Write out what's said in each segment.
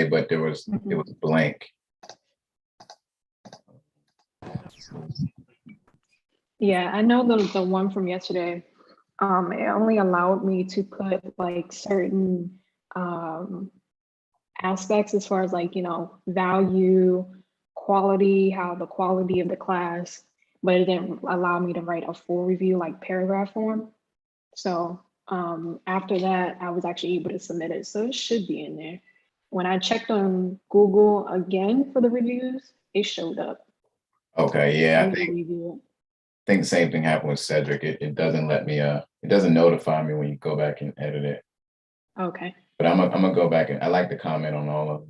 but it was blank. Yeah, I know the one from yesterday. It only allowed me to put like certain aspects as far as like, you know, value, quality, how the quality of the class, but it didn't allow me to write a full review like paragraph form. So after that, I was actually able to submit it. So it should be in there. When I checked on Google again for the reviews, it showed up. Okay, yeah, I think the same thing happened with Cedric. It doesn't let me, it doesn't notify me when you go back and edit it. Okay. But I'm gonna go back and I like to comment on all of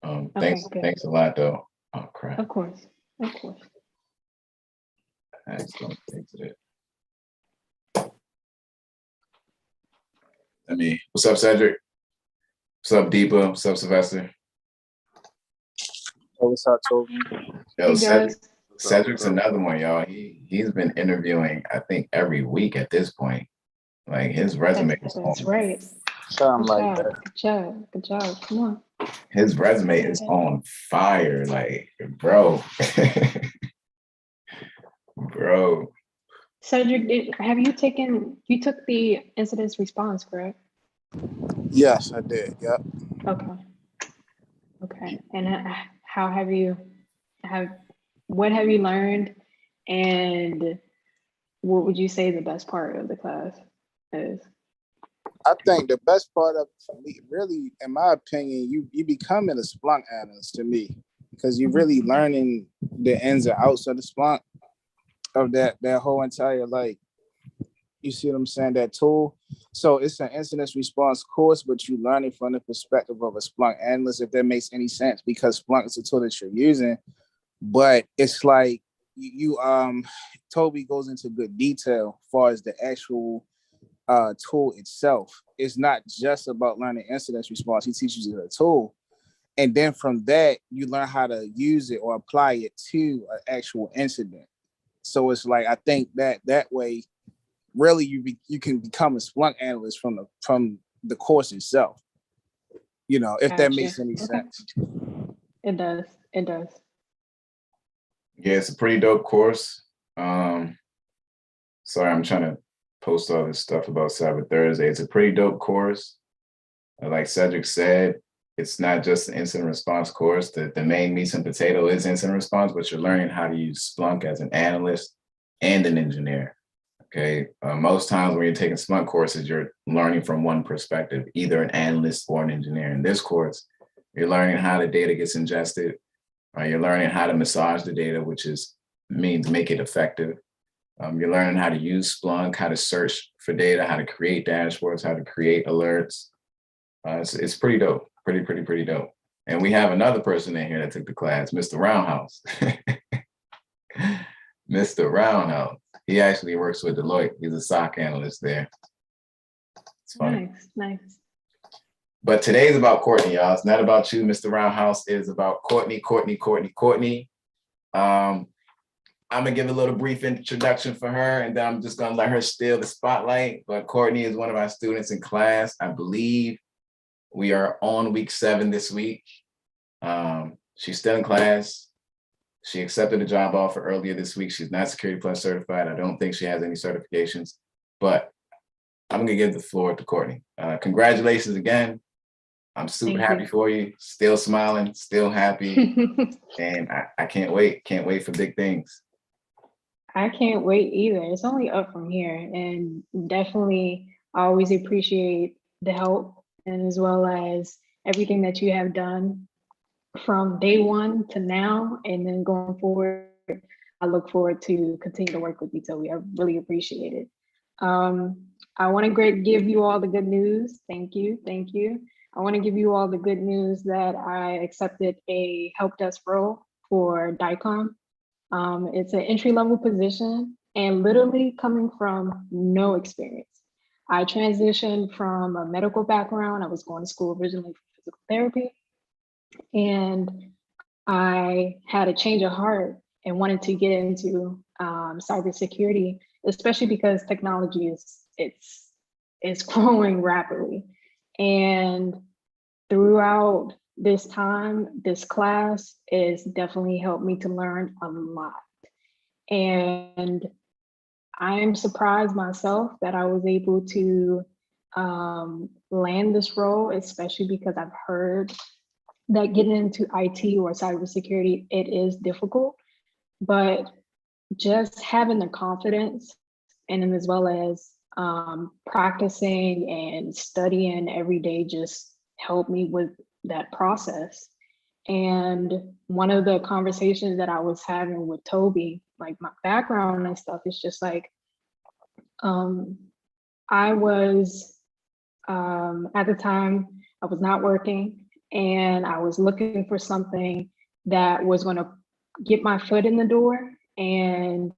them. Thanks a lot though. Oh crap. Of course. I just don't fix it. What's up, Cedric? What's up, Deepa? What's up, Sylvester? Oh, what's up, Toby? Yo, Cedric's another one, y'all. He's been interviewing, I think, every week at this point. Like his resume is That's on. right. Good job. Come on. His resume is on fire. Like, bro. Bro. Cedric, you took the incident response, correct? Yes, I did. Yep. Okay. And what have you learned, and what would you say the best part of the class is? I think the best part of me, really, in my opinion, you becoming a Splunk analyst to me, because you're really learning the ins and outs of the Splunk, of that whole entire, like, you see what I'm saying, that tool. So it's an incident response course, but you learn it from the perspective of a Splunk analyst, if that makes any sense, because Splunk is a tool that you're using. But it's like Toby goes into good detail as far as the actual tool itself. It's not just about learning incident response. He teaches you the tool. And then from that, you learn how to use it or apply it to an actual incident. So it's like, I think that way, really you can become a Splunk analyst from the course itself. You know, if that makes any sense. It does. Yeah, it's a pretty dope course. Sorry, I'm trying to post all this stuff about Cyber Thursday. It's a pretty dope course. Like Cedric said, it's not just an incident response course. The main meat and potato is incident response, but you're learning how to use Splunk as an analyst and an engineer. Okay. Most times when you're taking Splunk courses, you're learning from one perspective, either an analyst or an engineer. In this course, you're learning how the data gets ingested. You're learning how to massage the data, which means make it effective. You're learning how to use Splunk, how to search for data, how to create dashboards, how to create alerts. It's pretty dope, pretty dope. And we have another person in here that took the class, Mr. Roundhouse. Mr. Roundhouse. He actually works with Deloitte. He's a SOC analyst there. It's funny. Nice. But today's about Courtney, y'all. It's not about you, Mr. Roundhouse. It is about Courtney. I'm gonna give a little brief introduction for her, and then I'm just gonna let her steal the spotlight. But Courtney is one of our students in class. I believe we are on week 7 this week. She's still in class. She accepted a job offer earlier this week. She's not Security Plus certified. I don't think she has any certifications, but I'm gonna give the floor to Courtney. Congratulations again. I'm super happy for you. Still smiling, still happy. And I can't wait for big things. I can't wait either. It's only up from here. And definitely I always appreciate the help, and as well as everything that you have done from day one to now, and then going forward. I look forward to continue to work with you, Toby. I really appreciate it. I want to give you all the good news. Thank you. I want to give you all the good news that I accepted a help desk role for DICOM. It's an entry-level position, and literally coming from no experience. I transitioned from a medical background. I was going to school originally for physical therapy, and I had a change of heart and wanted to get into cybersecurity, especially because technology is growing rapidly. And throughout this time, this class is definitely helped me to learn a lot. And I'm surprised myself that I was able to land this role, especially because I've heard that getting into IT or cybersecurity, it is difficult, but just having the confidence and then as well as practicing and studying every day just helped me with that process. And one of the conversations that I was having with Toby, like my background and stuff, is just like, I was, at the time, I was not working and I was looking for something that was going to get my foot in the door, and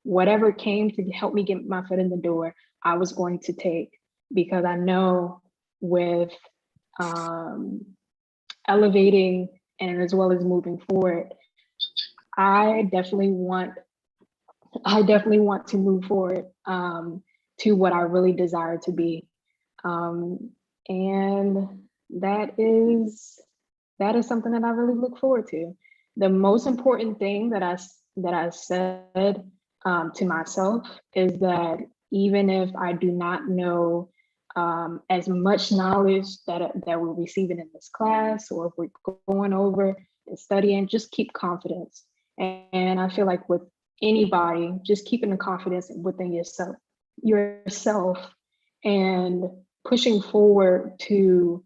whatever came to help me get my foot in the door, I was going to take, because I know with elevating and as well as moving forward, I definitely want to move forward to what I really desire to be. And that is something that I really look forward to. The most important thing that I said to myself is that even if I do not know as much knowledge that we're receiving in this class, or if we're going over and studying, just keep confidence. And I feel like with anybody, just keeping the confidence within yourself and pushing forward to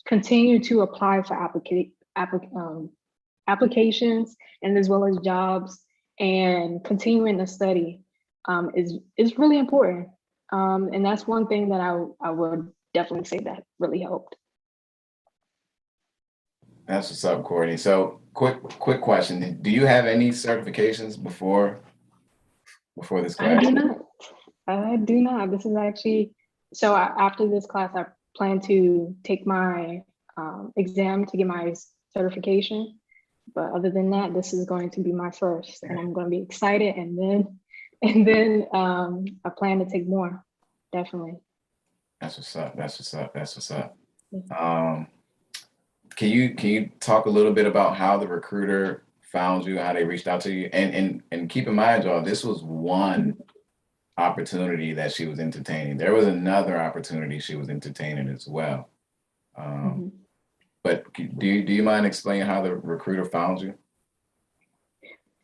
continue to apply for applications and as well as jobs, and continuing to study is really important. And that's one thing that I would definitely say that really helped. That's what's up, Courtney. So quick question. Do you have any certifications before this class? I do not. This is actually, so after this class, I plan to take my exam to get my certification. But other than that, this is going to be my first, and I'm going to be excited. And then I plan to take more, definitely. That's what's up. Can you talk a little bit about how the recruiter found you, how they reached out to you, and keep in mind, y'all, this was one opportunity that she was entertaining. There was another opportunity she was entertaining as well. But do you mind explaining how the recruiter found you?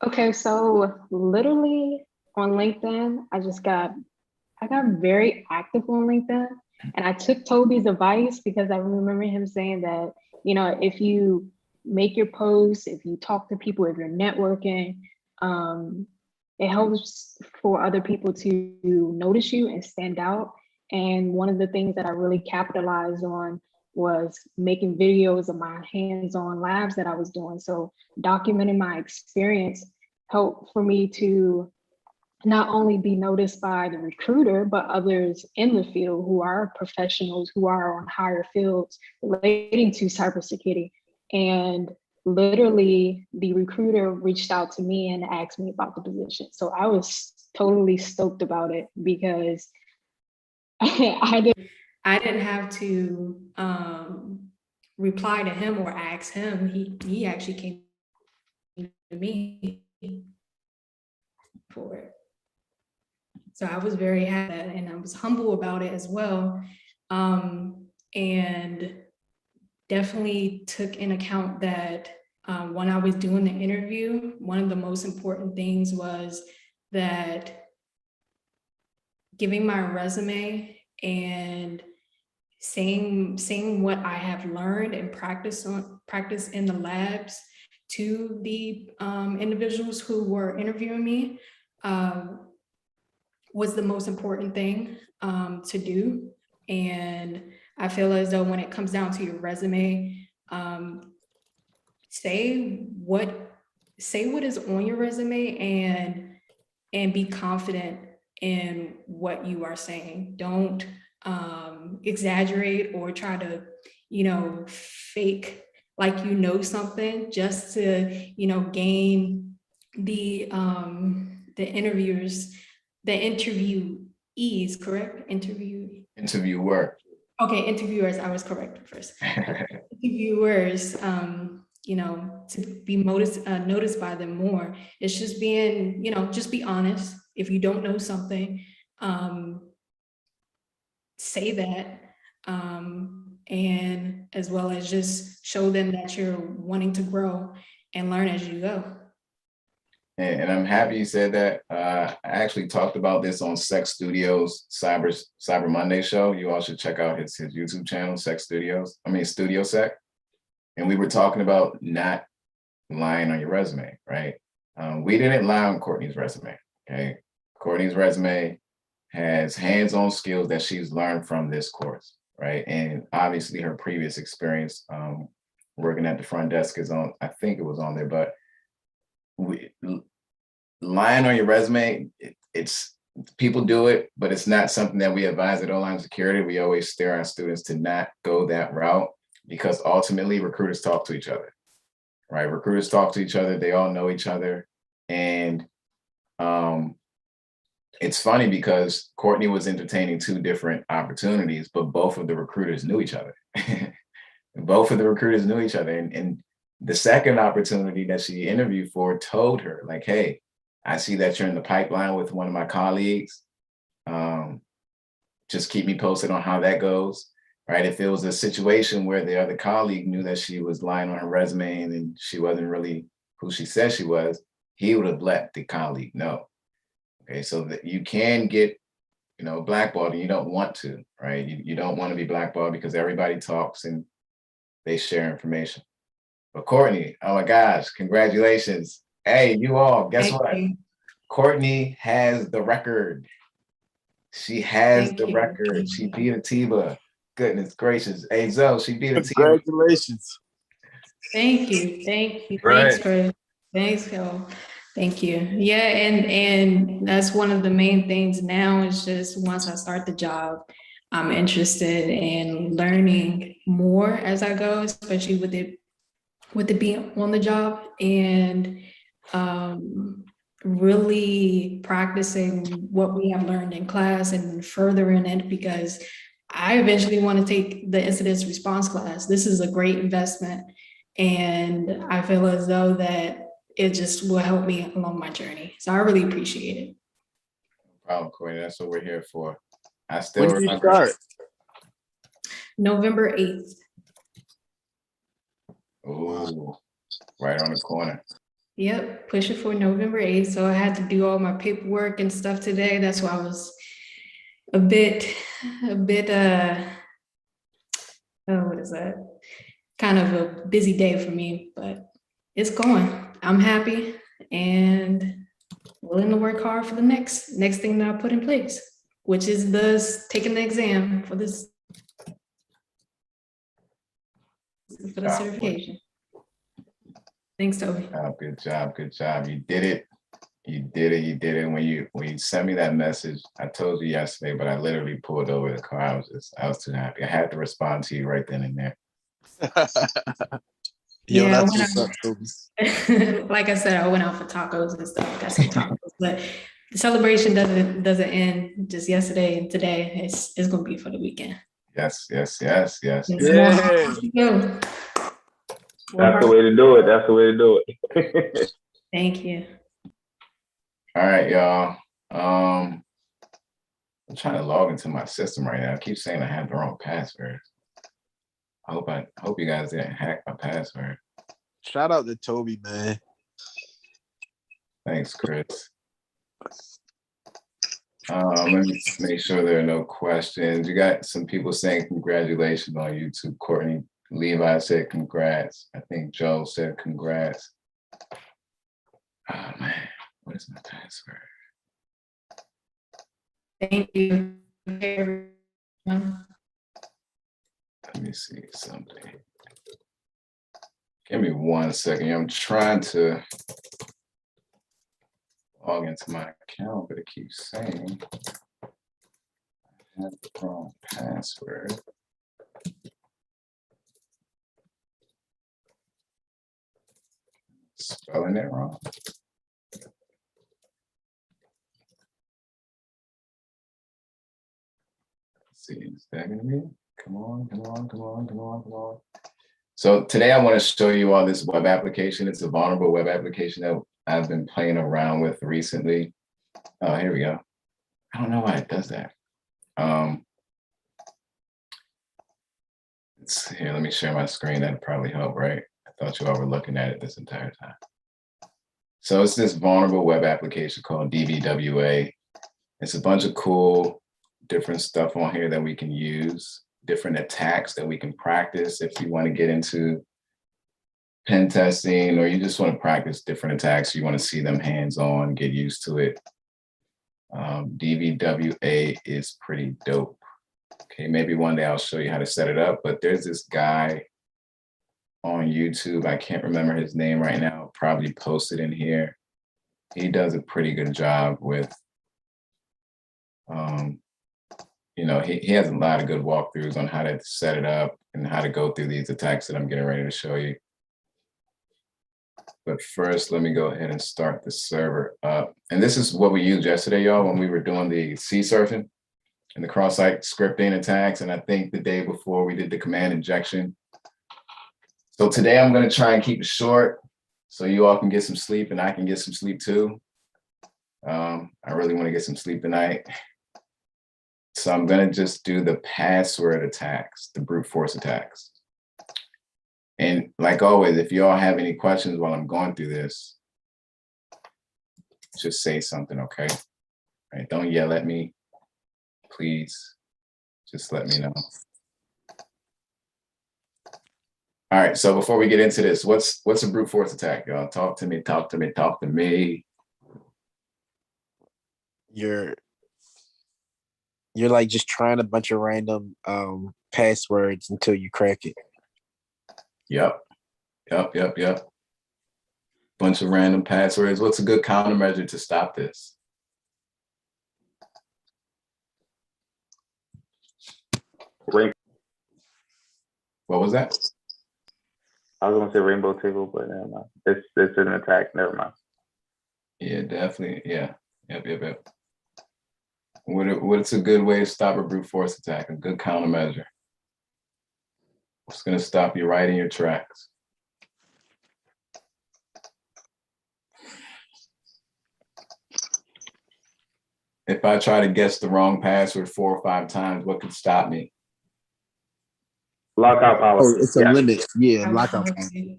Okay, so literally on LinkedIn, I got very active on LinkedIn, and I took Toby's advice because I remember him saying that, you know, if you make your posts, if you talk to people, if you're networking, it helps for other people to notice you and stand out. And one of the things that I really capitalized on was making videos of my hands-on labs that I was doing. So documenting my experience helped for me to not only be noticed by the recruiter, but others in the field who are professionals, who are on higher fields relating to cybersecurity. And literally the recruiter reached out to me and asked me about the position. So I was totally stoked about it because I didn't have to reply to him or ask him. He actually came to me for it. So I was very happy, and I was humble about it as well. And definitely took in account that when I was doing the interview, one of the most important things was that giving my resume and saying what I have learned and practice in the labs to the individuals who were interviewing me was the most important thing to do. And I feel as though when it comes down to your resume, say what is on your resume and be confident in what you are saying. Don't exaggerate or try to, fake like you know something just to, gain the interviewees, correct? Interviewer. Interviewer. Okay, interviewers, I was correct first. viewers, you know, to be noticed by them more. It's just being, you know, just be honest. If you don't know something, say that, and as well as just show them that you're wanting to grow and learn as you go. And I'm happy you said that. I actually talked about this on Sex Studios Cyber Monday show. You all should check out his YouTube channel, Studio Sec. And we were talking about not lying on your resume, right? We didn't lie on Courtney's resume, okay? Courtney's resume has hands-on skills that she's learned from this course, right? And obviously her previous experience working at the front desk is on, I think it was on there, but lying on your resume, it's people do it, but it's not something that we advise at O-Line Security. We always steer our students to not go that route because ultimately recruiters talk to each other, right? Recruiters talk to each other, they all know each other. And it's funny because Courtney was entertaining two different opportunities, but both of the recruiters knew each other. Both of the recruiters knew each other. And the second opportunity that she interviewed for told her like, hey, I see that you're in the pipeline with one of my colleagues. Just keep me posted on how that goes, right? If it was a situation where the other colleague knew that she was lying on her resume and she wasn't really who she said she was, he would have let the colleague know. Okay, so that you can get, you know, blackballed and you don't want to, right? You don't want to be blackballed because everybody talks and they share information. But Courtney, oh my gosh, congratulations. Hey, you all, guess what? Courtney has the record. She has the record. She beat Atiba. Goodness gracious. Hey, Zoe, she beat Atiba. Congratulations. Thank you. Thank you. Right. Thanks, Phil. Thank you. Yeah, and that's one of the main things now is just once I start the job, I'm interested in learning more as I go, especially with it being on the job and really practicing what we have learned in class and furthering it because I eventually want to take the incident response class. This is a great investment and I feel as though that it just will help me along my journey. So I really appreciate it. No problem, Courtney. That's what we're here for. I When still did you remember start? November 8th. Ooh, right on the corner. Yep, pushing for November 8th. So I had to do all my paperwork and stuff today. That's why I was a bit, what is that? Kind of a busy day for me, but it's going. I'm happy and willing to work hard for the next thing that I put in place, which is taking the exam for this for the certification. Thanks, Toby. Good job, good job. You did it. You did it. You did it. When you sent me that message, I told you yesterday, but I literally pulled over the car. I was too happy. I had to respond to you right then and there. Yo, Yeah, that's what's up, Toby. like I said, I went out for tacos and stuff. Got some tacos, but the celebration doesn't end just yesterday and today. It's gonna be for the weekend. Yes. Yeah. That's the way to do it. That's the way to do it. Thank you. All right, y'all. I'm trying to log into my system right now. I keep saying I have the wrong password. I hope you guys didn't hack my password. Shout out to Toby, man. Thanks, Chris. Let me make sure there are no questions. You got some people saying congratulations on YouTube. Courtney Levi said congrats. I think Joe said congrats. Oh man, what is my password? Thank you, everyone. Let me see something. Give me 1 second. I'm trying to log into my account, but it keeps saying I have the wrong password. Spelling it wrong. Let's see, is that gonna be? Come on. So today I want to show you all this web application. It's a vulnerable web application that I've been playing around with recently. Oh, here we go. I don't know why it does that. Here, let me share my screen. That'd probably help, right? I thought you all were looking at it this entire time. So it's this vulnerable web application called DVWA. It's a bunch of cool, different stuff on here that we can use, different attacks that we can practice if you want to get into pen testing, or you just want to practice different attacks. You want to see them hands-on, get used to it. DVWA is pretty dope. Okay, maybe one day I'll show you how to set it up, but there's this guy on YouTube. I can't remember his name right now, probably posted in here. He does a pretty good job with, you know, he has a lot of good walkthroughs on how to set it up and how to go through these attacks that I'm getting ready to show you. But first, let me go ahead and start the server up. And this is what we used yesterday, y'all, when we were doing the sea surfing and the cross-site scripting attacks. And I think the day before we did the command injection. So today I'm going to try and keep it short so you all can get some sleep and I can get some sleep too. I really want to get some sleep tonight. So I'm going to just do the password attacks, the brute force attacks. And like always, if you all have any questions while I'm going through this, just say something, okay? All right, don't yell at me, please. Just let me know. All right, so before we get into this, what's a brute force attack, y'all? Talk to me, talk to me, talk to me. You're like just trying a bunch of random passwords until you crack it. Yep. Bunch of random passwords. What's a good countermeasure to stop this? What was that? I was gonna say rainbow table, but never mind. It's an attack. Never mind. Yeah, definitely. Yeah. Yep. What's a good way to stop a brute force attack? A good countermeasure. What's going to stop you right in your tracks? If I try to guess the wrong password 4 or 5 times, what could stop me? Lockout policy. Oh, it's a limit. Yeah, lockout policy.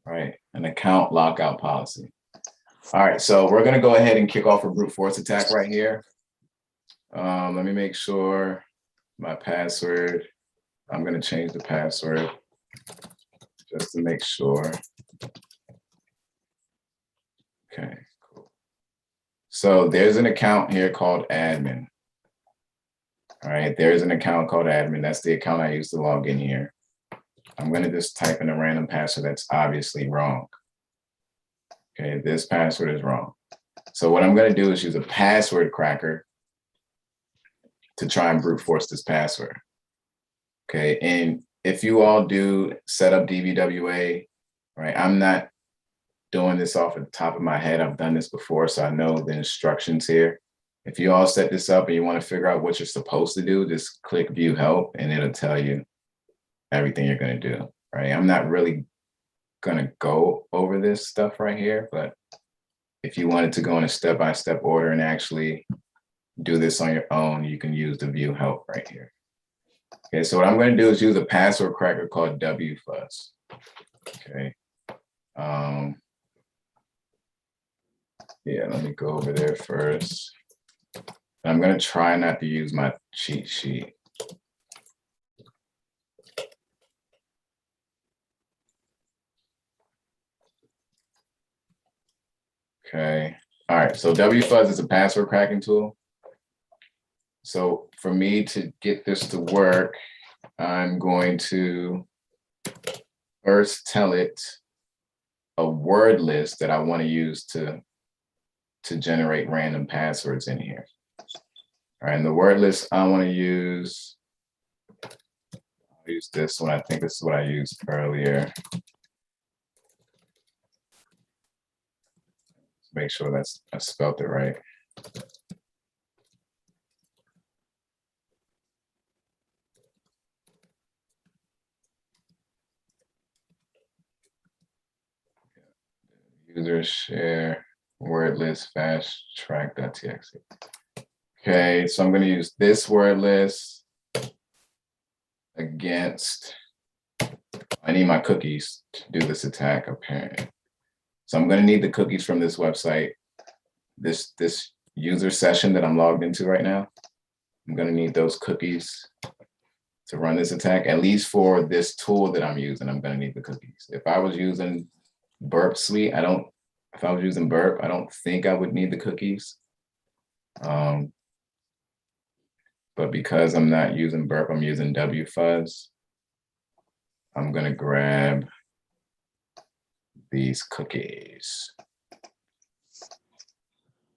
Right, an account lockout policy. All right, so we're going to go ahead and kick off a brute force attack right here. Let me make sure my password, I'm going to change the password just to make sure. Okay, cool. So there's an account here called admin. All right, there's an account called admin. That's the account I used to log in here. I'm going to just type in a random password that's obviously wrong. Okay, this password is wrong. So what I'm going to do is use a password cracker to try and brute force this password. Okay, and if you all do set up DVWA, right, I'm not doing this off the top of my head. I've done this before, so I know the instructions here. If you all set this up and you want to figure out what you're supposed to do, just click view help and it'll tell you everything you're going to do, right? I'm not really going to go over this stuff right here, but if you wanted to go in a step-by-step order and actually do this on your own, you can use the view help right here. Okay, so what I'm going to do is use a password cracker called WFuzz. Okay. Yeah, let me go over there first. I'm going to try not to use my cheat sheet. Okay. All right. So WFuzz is a password cracking tool. So for me to get this to work, I'm going to first tell it a word list that I want to use to generate random passwords in here. All right, and the word list I want to use, I'll use this one. I think this is what I used earlier. Make sure I spelled it right. User share word list fast track.txt. Okay, so I'm going to use this word list against, I need my cookies to do this attack apparently. So I'm going to need the cookies from this website, this user session that I'm logged into right now. I'm going to need those cookies to run this attack, at least for this tool that I'm using. I'm going to need the cookies. If I was using Burp Suite, if I was using Burp, I don't think I would need the cookies. But because I'm not using Burp, I'm using WFuzz. I'm going to grab these cookies.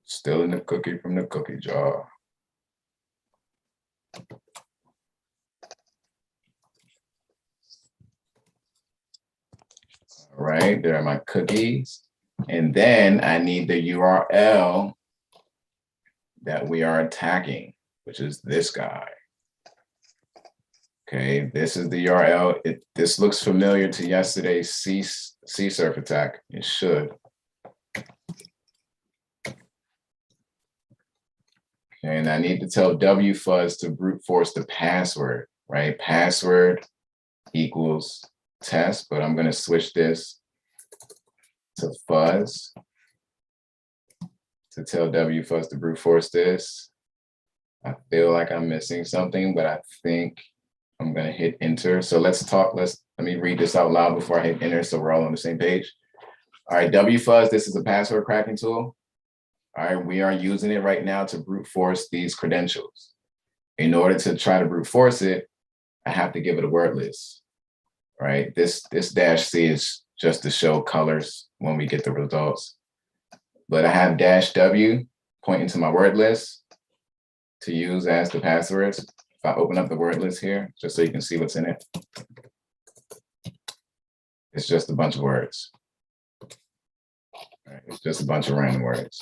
Still in the cookie from the cookie jar. All right, there are my cookies. And then I need the URL that we are attacking, which is this guy. Okay, this is the URL. This looks familiar to yesterday's CSurf attack. It should. Okay, and I need to tell WFuzz to brute force the password, right? Password equals test, but I'm going to switch this to fuzz to tell WFuzz to brute force this. I feel like I'm missing something, but I think I'm going to hit enter. So let me read this out loud before I hit enter so we're all on the same page. All right, WFuzz, this is a password cracking tool. All right, we are using it right now to brute force these credentials. In order to try to brute force it, I have to give it a word list. Right, this -C is just to show colors when we get the results. But I have -W pointing to my word list to use as the passwords. If I open up the word list here, just so you can see what's in it, it's just a bunch of words. Right, it's just a bunch of random words.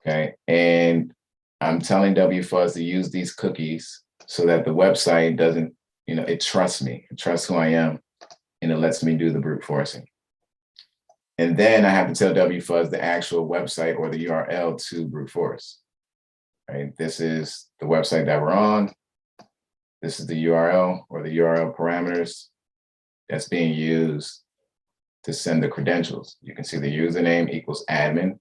Okay, and I'm telling WFuzz to use these cookies so that the website doesn't, it trusts me, it trusts who I am, and it lets me do the brute forcing. And then I have to tell WFuzz the actual website or the URL to brute force. Right, this is the website that we're on. This is the URL or the URL parameters that's being used to send the credentials. You can see the username equals admin.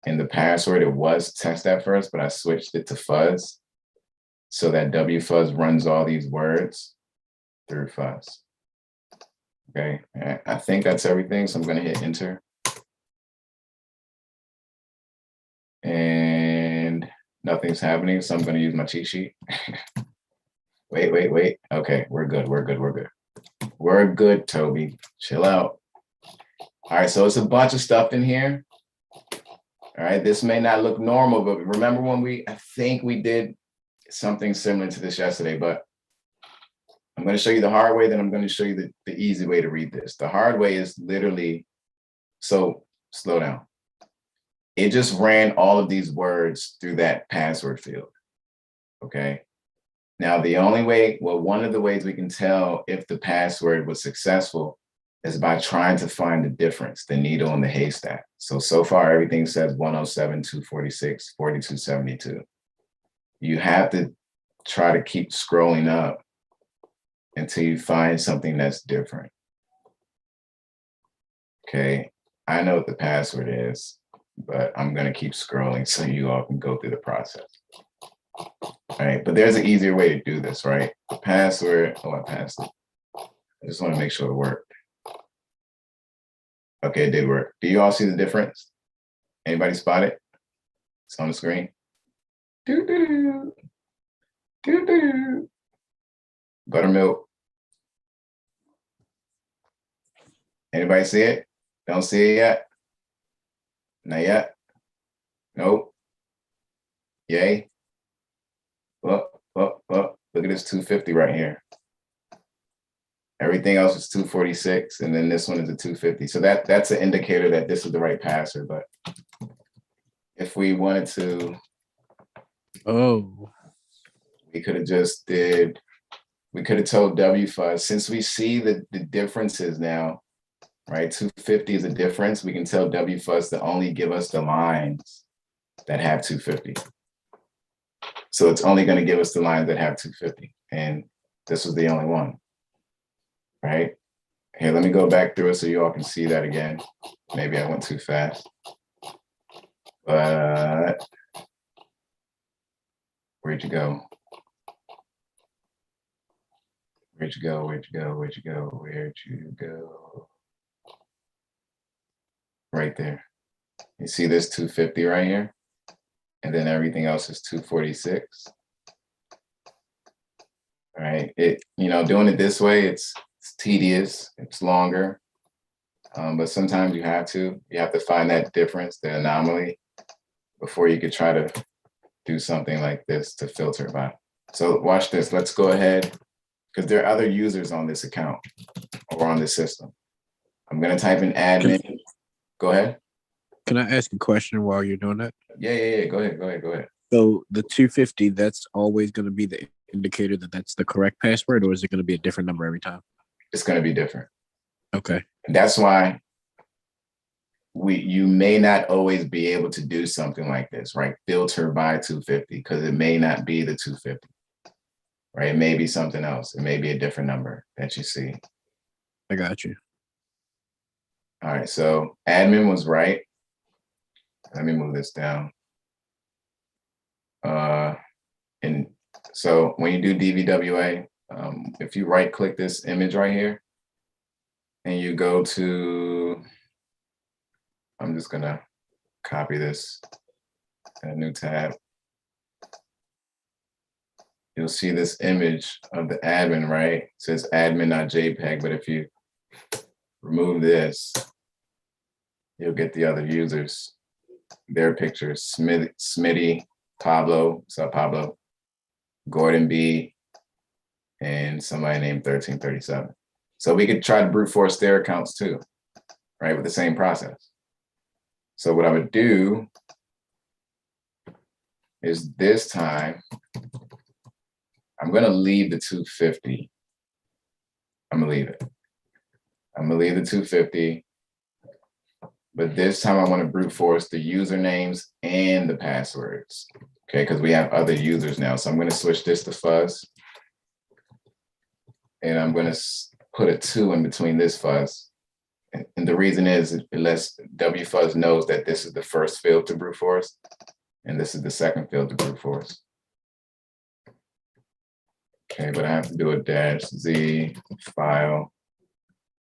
And the password, it was test at first, but I switched it to fuzz so that WFuzz runs all these words through fuzz. Okay, I think that's everything. So I'm going to hit enter. And nothing's happening. So I'm going to use my cheat sheet. Wait. Okay, we're good. We're good, Toby. Chill out. All right, so it's a bunch of stuff in here. All right, this may not look normal, but remember when I think we did something similar to this yesterday, but I'm going to show you the hard way, then I'm going to show you the easy way to read this. The hard way is literally, so slow down. It just ran all of these words through that password field, okay? Now, one of the ways we can tell if the password was successful is by trying to find the difference, the needle in the haystack. So far, everything says 107, 246, 4272. You have to try to keep scrolling up until you find something that's different. Okay, I know what the password is, but I'm gonna keep scrolling so you all can go through the process. All right, but there's an easier way to do this, right? The password, I passed it. I just wanna make sure it worked. Okay, it did work. Do you all see the difference? Anybody spot it? It's on the screen. Doo-doo. Doo-doo. Buttermilk. Anybody see it? Don't see it yet? Not yet? Nope. Yay. Look at this 250 right here. Everything else is 246, and then this one is a 250. So that's an indicator that this is the right password. But if we wanted to, we could have we could have told WFuzz, since we see the differences now, right? 250 is a difference. We can tell WFuzz to only give us the lines that have 250. So it's only going to give us the lines that have 250. And this was the only one, right? Here, let me go back through it so you all can see that again. Maybe I went too fast. But where'd you go? Where'd you go? Where'd you go? Where'd you go? Where'd you go? Right there. You see this 250 right here? And then everything else is 246. All right. Doing it this way, it's tedious, it's longer. But sometimes you have to find that difference, the anomaly, before you could try to do something like this to filter it by. So watch this. Let's go ahead, because there are other users on this account or on this system. I'm going to type in admin. Go ahead. Can I ask a question while you're doing that? Yeah. Go ahead. So the 250, that's always going to be the indicator that that's the correct password, or is it going to be a different number every time? It's going to be different. Okay. And that's why you may not always be able to do something like this, right? Filter by 250, because it may not be the 250, right? It may be something else. It may be a different number that you see. I got you. All right, so admin was right. Let me move this down. And so when you do DVWA, if you right click this image right here and you go to, I'm just gonna copy this in a new tab. You'll see this image of the admin, right? It says admin.jpg, but if you remove this, you'll get the other users, their pictures, Smitty, Pablo, what's up, Pablo? Gordon B, and somebody named 1337. So we could try to brute force their accounts too, right? With the same process. So what I would do is this time, I'm gonna leave the 250. I'm gonna leave it. I'm gonna leave the 250. But this time I wanna brute force the usernames and the passwords. Okay, because we have other users now. So I'm gonna switch this to fuzz. And I'm gonna put a 2 in between this fuzz. And the reason is it lets WFuzz knows that this is the first field to brute force, and this is the second field to brute force. Okay, but I have to do a -z file.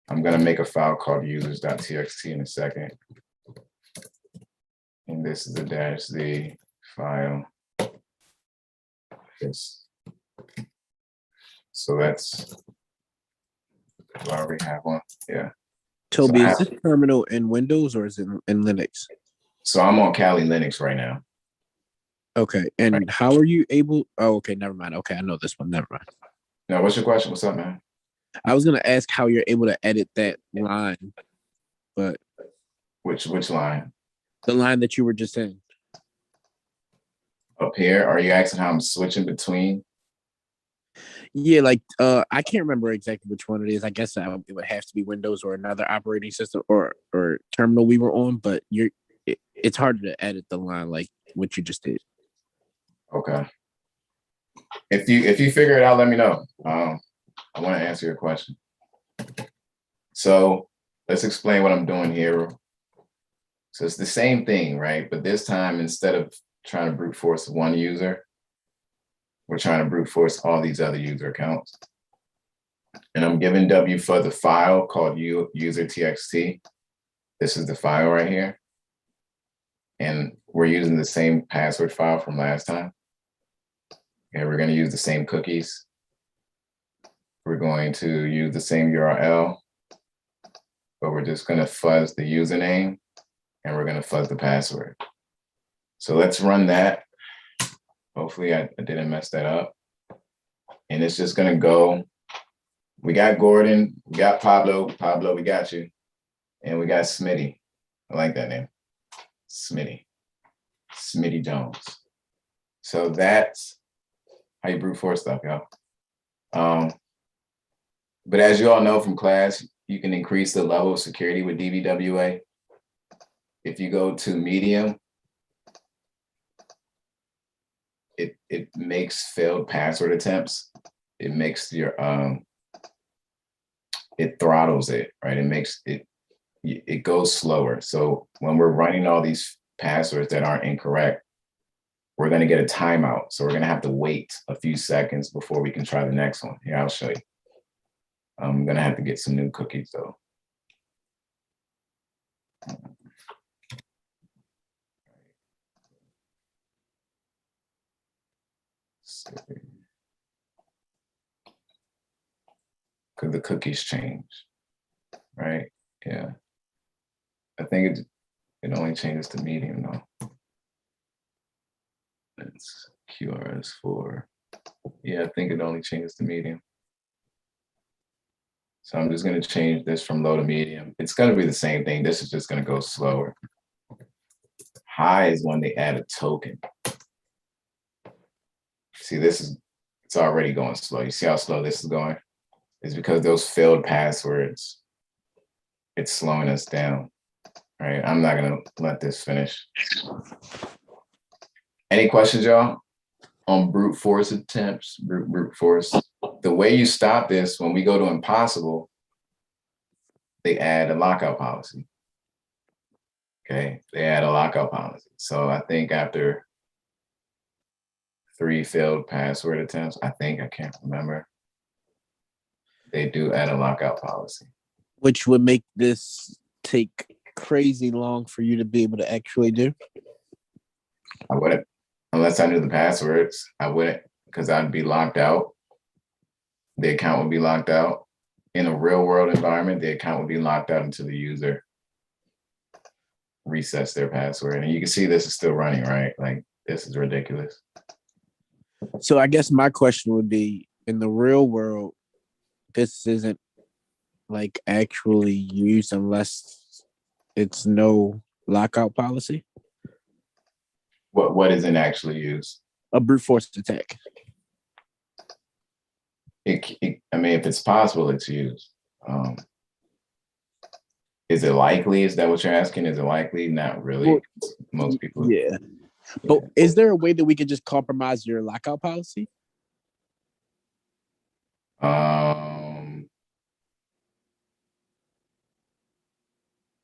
I'm gonna make a file called users.txt in a second. And this is the -z file. This. So that's, do I already have one? Yeah. Toby, So is this terminal in Windows or is it in Linux? So I'm on Kali Linux right now. Okay, and how are you able? Oh, okay, never mind. Okay, I know this one. Never mind. Now, what's your question? What's up, man? I was gonna ask how you're able to edit that line, but Which line? the line that you were just in. Up here? Are you asking how I'm switching between? Yeah, like I can't remember exactly which one it is. I guess it would have to be Windows or another operating system or terminal we were on. But it's harder to edit the line like what you just did. Okay. If you figure it out, let me know. I want to answer your question. So let's explain what I'm doing here. So it's the same thing, right? But this time, instead of trying to brute force one user, we're trying to brute force all these other user accounts. And I'm giving WFuzz a file called user.txt. This is the file right here. And we're using the same password file from last time. Okay, we're going to use the same cookies. We're going to use the same URL, but we're just going to fuzz the username and we're going to fuzz the password. So let's run that. Hopefully I didn't mess that up. And it's just going to go. We got Gordon, we got Pablo, we got you. And we got Smitty. I like that name. Smitty Jones. So that's how you brute force stuff, y'all. But as you all know from class, you can increase the level of security with DVWA. If you go to medium, it makes failed password attempts. It makes your it throttles it, right? It goes slower. So when we're running all these passwords that aren't incorrect, we're going to get a timeout. So we're going to have to wait a few seconds before we can try the next one. Here, I'll show you. I'm going to have to get some new cookies though. Because the cookies change, right? Yeah. I think it only changes to medium though. It's QRS4. Yeah, I think it only changes to medium. So I'm just going to change this from low to medium. It's going to be the same thing. This is just going to go slower. High is when they add a token. See, it's already going slow. You see how slow this is going? It's because those failed passwords, it's slowing us down, right? I'm not going to let this finish. Any questions, y'all? On brute force attempts, brute force. The way you stop this, when we go to impossible, they add a lockout policy. Okay, they add a lockout policy. So I think after 3 failed password attempts, I can't remember, they do add a lockout policy. Which would make this take crazy long for you to be able to actually do. I wouldn't, unless I knew the passwords, I wouldn't, because I'd be locked out. The account would be locked out. In a real world environment, the account would be locked out until the user resets their password. And you can see this is still running, right? Like, this is ridiculous. So I guess my question would be, in the real world, this isn't like actually used unless it's no lockout policy? What isn't actually used? A brute force attack. I mean, if it's possible, it's used. Is it likely? Is that what you're asking? Is it likely? Not really. Well, most people. Yeah. But is there a way that we could just compromise your lockout policy? I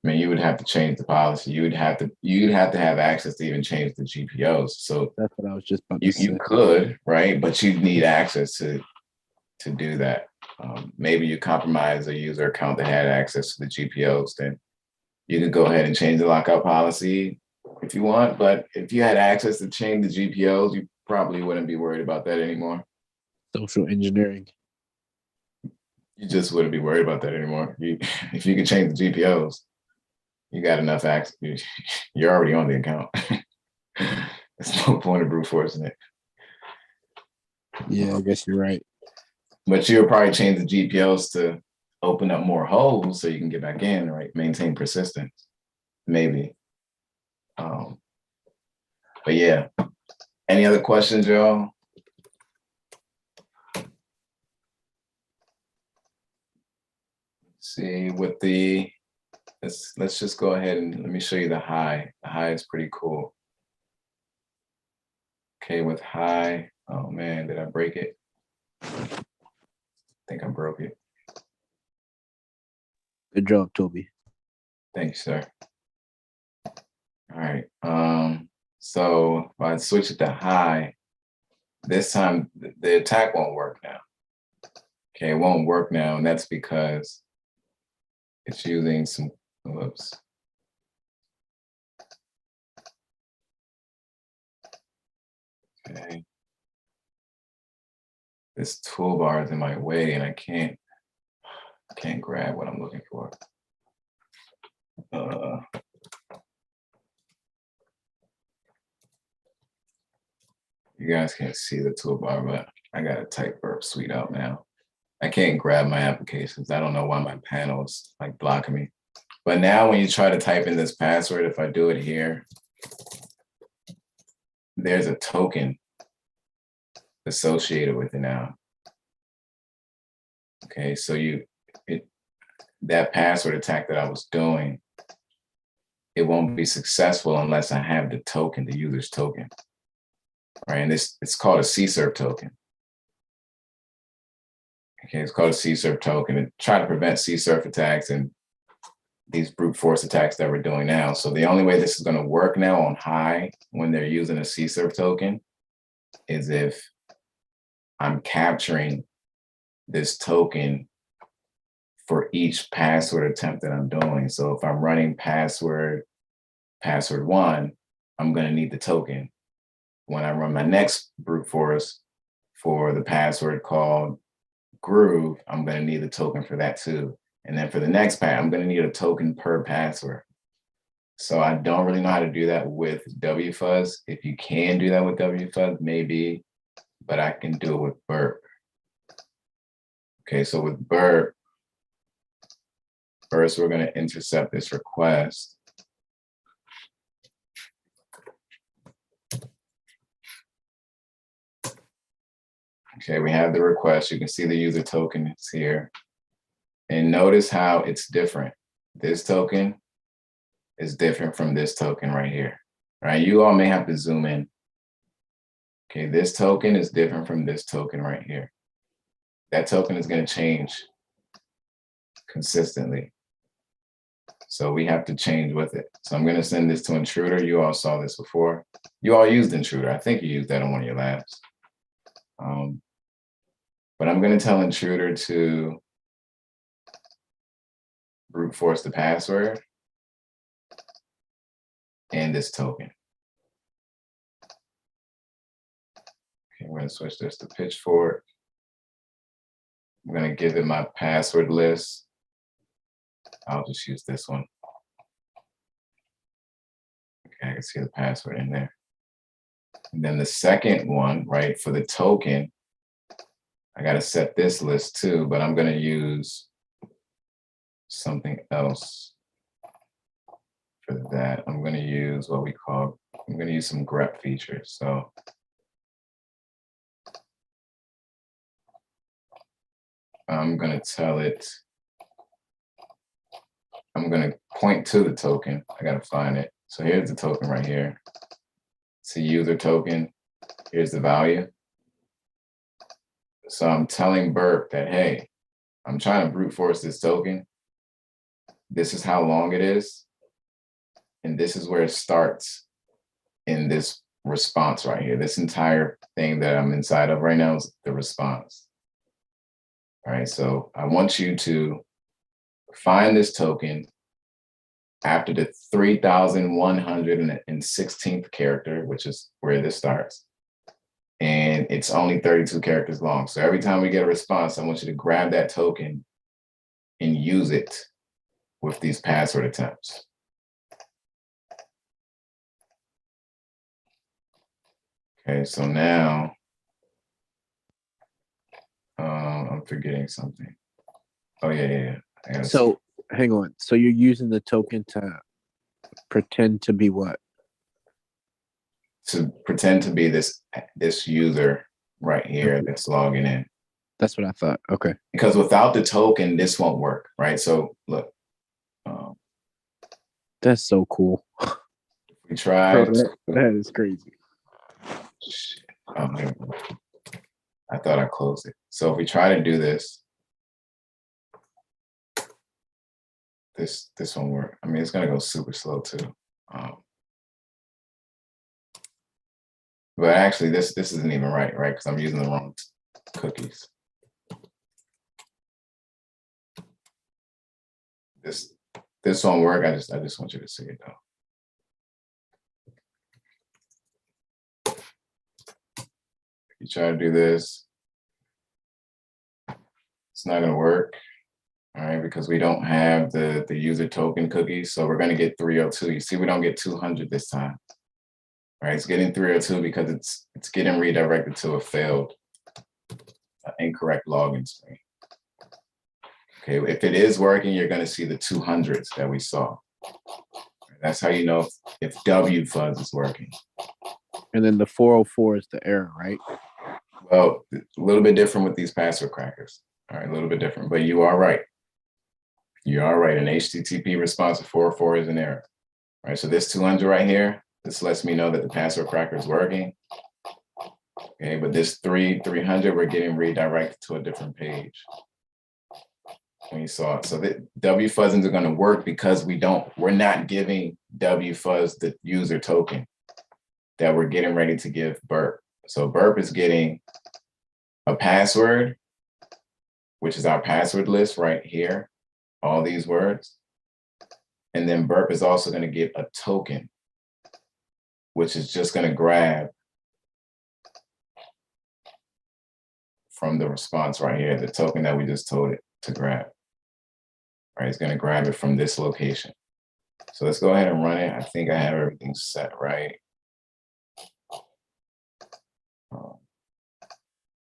mean, you would have to change the policy. You'd have to have access to even change the GPOs. So that's what I was just about to say. You could, right? But you'd need access to do that. Maybe you compromise a user account that had access to the GPOs, then you could go ahead and change the lockout policy if you want. But if you had access to change the GPOs, you probably wouldn't be worried about that anymore. Social engineering. You just wouldn't be worried about that anymore. If you could change the GPOs, you got enough access. You're already on the account. There's no point of brute forcing it. Yeah, I guess you're right. But you'll probably change the GPOs to open up more holes so you can get back in, right? Maintain persistence, maybe. But yeah, any other questions, y'all? See, with the, let's just go ahead and let me show you the high. The high is pretty cool. Okay, with high, oh man, did I break it? I think I broke it. Good job, Toby. Thanks, sir. All right. So if I switch it to high, this time the attack won't work now. Okay, it won't work now, and that's because it's using some, whoops. Okay. This toolbar is in my way and I can't grab what I'm looking for. You guys can't see the toolbar, but I gotta type Burp Suite out now. I can't grab my applications. I don't know why my panel is like blocking me. But now when you try to type in this password, if I do it here, there's a token associated with it now. Okay, so that password attack that I was doing, it won't be successful unless I have the token, the user's token, right? And it's called a CSRF token. Okay, it's called a CSRF token to try to prevent CSRF attacks and these brute force attacks that we're doing now. So the only way this is going to work now on high when they're using a CSRF token is if I'm capturing this token for each password attempt that I'm doing. So if I'm running password 1, I'm going to need the token. When I run my next brute force for the password called groove, I'm going to need the token for that too. And then for the next I'm going to need a token per password. So I don't really know how to do that with WFuzz. If you can do that with WFuzz, maybe, but I can do it with Burp. Okay, so with Burp, first we're going to intercept this request. Okay, we have the request. You can see the user token is here. And notice how it's different. This token is different from this token right here. Right? You all may have to zoom in. Okay, this token is different from this token right here. That token is going to change consistently. So we have to change with it. So I'm going to send this to Intruder. You all saw this before. You all used Intruder. I think you used that on one of your labs. But I'm going to tell Intruder to brute force the password and this token. Okay, we're going to switch this to Pitchfork. I'm going to give it my password list. I'll just use this one. Okay, I can see the password in there. And then the second one, right, for the token, I got to set this list too, but I'm going to use something else for that. I'm going to use what we call, I'm going to use some grep features. So I'm going to tell it, I'm going to point to the token. I got to find it. So here's the token right here. It's a user token. Here's the value. So I'm telling Burp that, hey, I'm trying to brute force this token. This is how long it is. And this is where it starts in this response right here. This entire thing that I'm inside of right now is the response. All right, so I want you to find this token after the 3,116th character, which is where this starts. And it's only 32 characters long. So every time we get a response, I want you to grab that token and use it with these password attempts. Okay, so now I'm forgetting something. Oh yeah. So hang on. So you're using the token to pretend to be what? To pretend to be this user right here that's logging in. That's what I thought. Okay. Because without the token, this won't work, right? So look. That's so cool. We tried. That is crazy. Shit. I thought I closed it. So if we try to do this, this won't work. I mean, it's gonna go super slow too. But actually, this isn't even right? Because I'm using the wrong cookies. This won't work. I just want you to see it though. You try to do this, it's not gonna work, all right, because we don't have the user token cookies. So we're gonna get 302. You see, we don't get 200 this time. All right, it's getting 302 because it's getting redirected to a failed, incorrect login screen. Okay, if it is working, you're gonna see the 200s that we saw. That's how you know if WFuzz is working. And then the 404 is the error, right? Well, a little bit different with these password crackers. All right, a little bit different, but you are right. You are right. An HTTP response of 404 is an error. All right, so this 200 right here, this lets me know that the password cracker is working. Okay, but this 300, we're getting redirected to a different page. When you saw it. So the wfuzzings are going to work because we're not giving wfuzz the user token that we're getting ready to give burp. So burp is getting a password, which is our password list right here, all these words. And then burp is also going to get a token, which is just going to grab from the response right here, the token that we just told it to grab. Right, it's going to grab it from this location. So let's go ahead and run it. I think I have everything set right.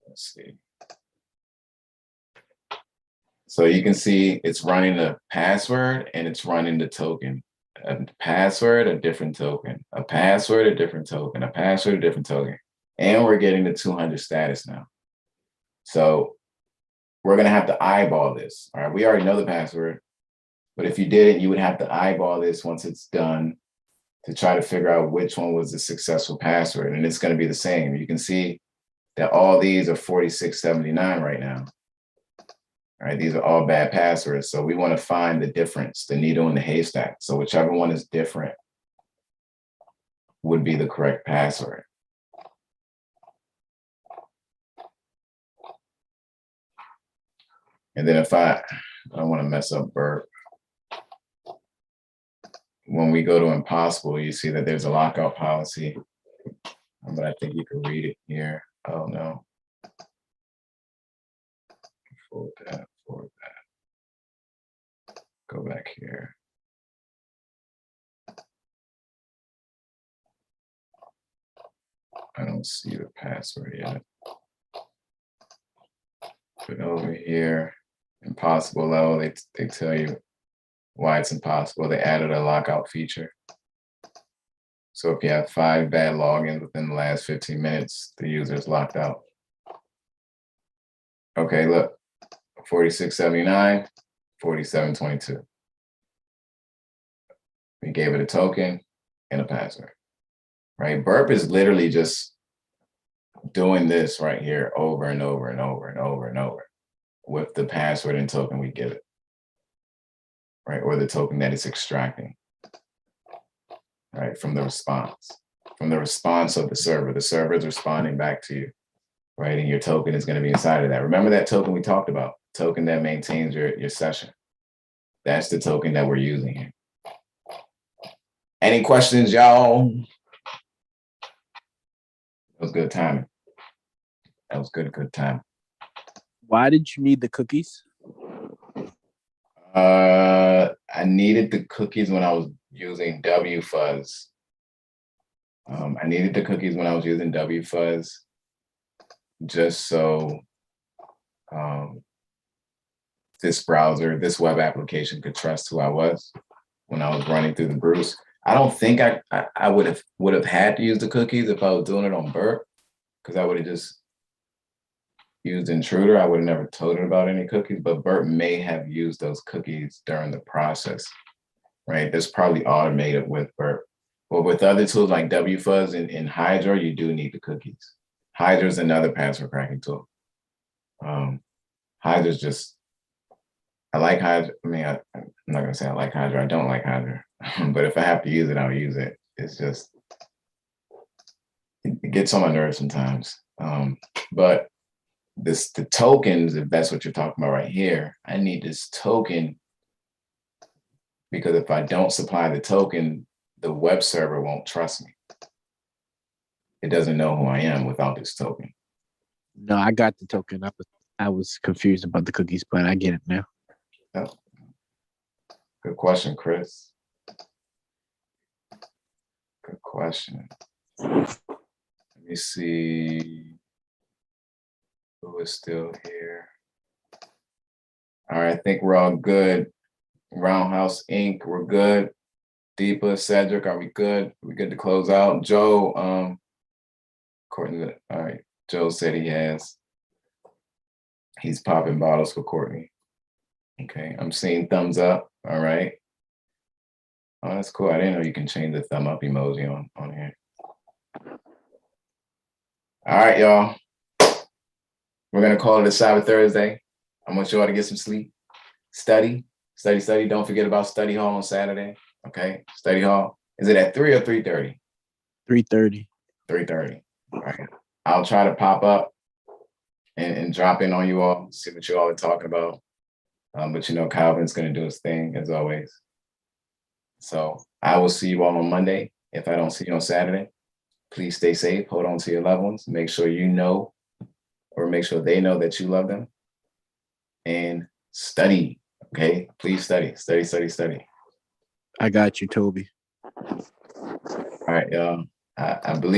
Let's see. So you can see it's running the password and it's running the token. A password, a different token. A password, a different token. A password, a different token. And we're getting the 200 status now. So we're going to have to eyeball this. All right, we already know the password. But if you didn't, you would have to eyeball this once it's done to try to figure out which one was the successful password. And it's going to be the same. You can see that all these are 4679 right now. All right, these are all bad passwords. So we want to find the difference, the needle in the haystack. So whichever one is different would be the correct password. And then if I don't want to mess up burp. When we go to impossible, you see that there's a lockout policy, but I think you can read it here. Oh no. Forward that. Go back here. I don't see the password yet. But over here, impossible level, they tell you why it's impossible. They added a lockout feature. So if you have 5 bad logins within the last 15 minutes, the user is locked out. Okay, look, 4679, 4722. We gave it a token and a password, right? Burp is literally just doing this right here over and over and over and over and over with the password and token we give it, right? Or the token that it's extracting, right? From the response of the server. The server is responding back to you, right? And your token is going to be inside of that. Remember that token we talked about, token that maintains your session. That's the token that we're using here. Any questions, y'all? That was good timing. That was good time. Why did you need the cookies? I needed the cookies when I was using wfuzz. I needed the cookies when I was using wfuzz, just so this browser, this web application could trust who I was when I was running through the brews. I don't think I would have had to use the cookies if I was doing it on burp, because I would have just used intruder. I would have never told it about any cookies, but burp may have used those cookies during the process, right? That's probably automated with burp. But with other tools like wfuzz and Hydra, you do need the cookies. Hydra is another password cracking tool. Hydra's just, I like Hydra. I mean, I'm not gonna say I like Hydra. I don't like Hydra, but if I have to use it, I'll use it. It's just, it gets on my nerves sometimes. But the tokens, if that's what you're talking about right here, I need this token because if I don't supply the token, the web server won't trust me. It doesn't know who I am without this token. No, I got the token. I was confused about the cookies, but I get it now. Oh. Good question, Chris. Good question. Let me see who is still here. All right, I think we're all good. Roundhouse Inc., we're good. Deepa, Cedric, are we good? We good to close out? Joe, Courtney, all right. Joe said he's popping bottles for Courtney. Okay, I'm seeing thumbs up. All right. Oh, that's cool. I didn't know you can change the thumb up emoji on here. All right, y'all. We're gonna call it a Cyber Thursday. I want you all to get some sleep. Study. Don't forget about study hall on Saturday. Okay, study hall. Is it at 3 or 3:30? 3:30. 3:30. All right. I'll try to pop up and drop in on you all, see what you all are talking about. But you know, Calvin's gonna do his thing as always. So I will see you all on Monday. If I don't see you on Saturday, please stay safe. Hold on to your loved ones. Make sure you know, or make sure they know that you love them. And study. Okay, please study. I got you, Toby. All right, y'all. I believe